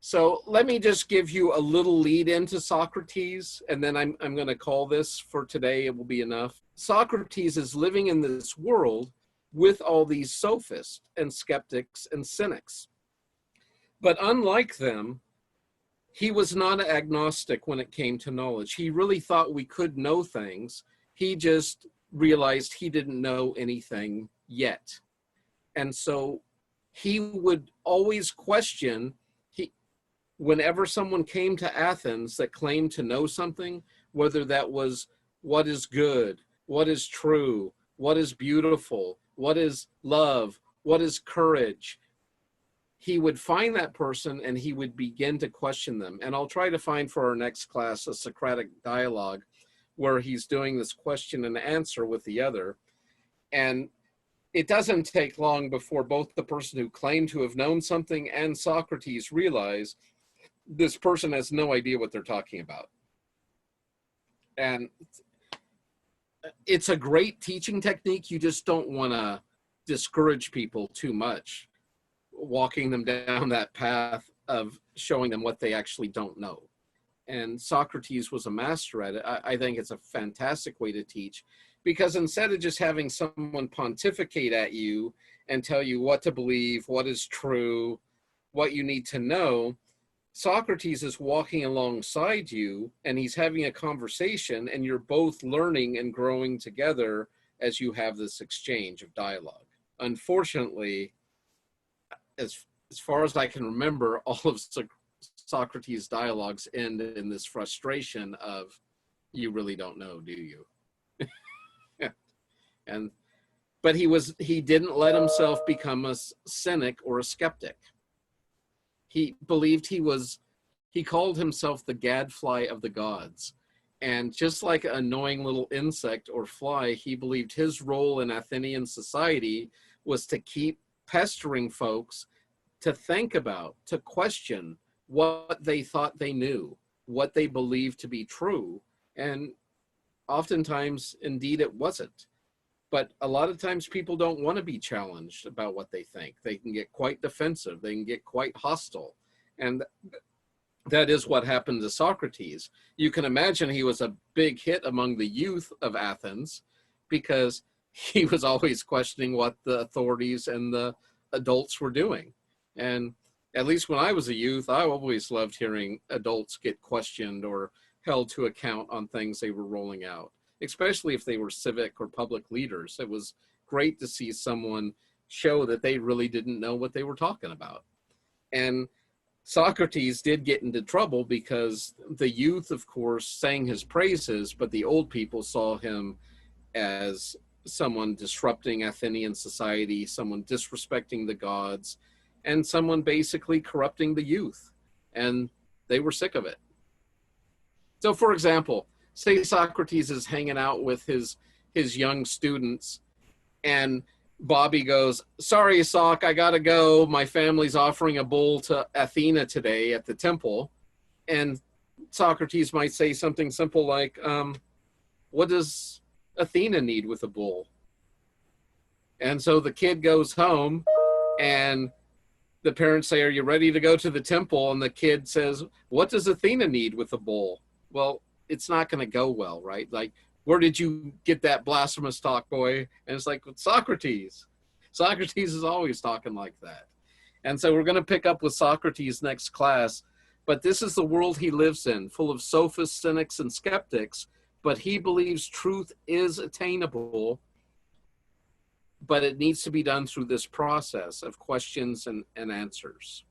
So let me just give you a little lead into Socrates, and then I'm going to call this for today. It will be enough. Socrates is living in this world with all these sophists and skeptics and cynics. But unlike them, he was not agnostic when it came to knowledge. He really thought we could know things. He just realized he didn't know anything yet. And so he would always question, whenever someone came to Athens that claimed to know something, whether that was what is good, what is true, what is beautiful, what is love, what is courage, he would find that person and he would begin to question them. And I'll try to find for our next class a Socratic dialogue where he's doing this question and answer with the other. And it doesn't take long before both the person who claimed to have known something and Socrates realize this person has no idea what they're talking about. And it's a great teaching technique. You just don't want to discourage people too much, walking them down that path of showing them what they actually don't know. And Socrates was a master at it. I think it's a fantastic way to teach, because instead of just having someone pontificate at you and tell you what to believe, what is true, what you need to know, Socrates is walking alongside you and he's having a conversation, and you're both learning and growing together as you have this exchange of dialogue. Unfortunately, as far as I can remember, all of Socrates' dialogues end in this frustration of, you really don't know, do you? But he didn't let himself become a cynic or a skeptic. He believed he called himself the gadfly of the gods. And just like an annoying little insect or fly, he believed his role in Athenian society was to keep pestering folks to think about, to question what they thought they knew, what they believed to be true. And oftentimes, indeed, it wasn't. But a lot of times people don't want to be challenged about what they think. They can get quite defensive. They can get quite hostile. And that is what happened to Socrates. You can imagine he was a big hit among the youth of Athens because he was always questioning what the authorities and the adults were doing. And at least when I was a youth, I always loved hearing adults get questioned or held to account on things they were rolling out, especially if they were civic or public leaders. It was great to see someone show that they really didn't know what they were talking about. And Socrates did get into trouble because the youth, of course, sang his praises, but the old people saw him as someone disrupting Athenian society, someone disrespecting the gods, and someone basically corrupting the youth. And they were sick of it. So, for example, say Socrates is hanging out with his young students, and Bobby goes, "Sorry, Soc, I gotta go. My family's offering a bull to Athena today at the temple." And Socrates might say something simple like, "What does Athena need with a bull?" And so the kid goes home, and the parents say, "Are you ready to go to the temple?" And the kid says, "What does Athena need with a bull?" Well, it's not going to go well, right? Like, where did you get that blasphemous talk, boy? And it's like, Socrates. Socrates is always talking like that. And so we're going to pick up with Socrates next class. But this is the world he lives in, full of sophists, cynics, and skeptics. But he believes truth is attainable, but it needs to be done through this process of questions and answers.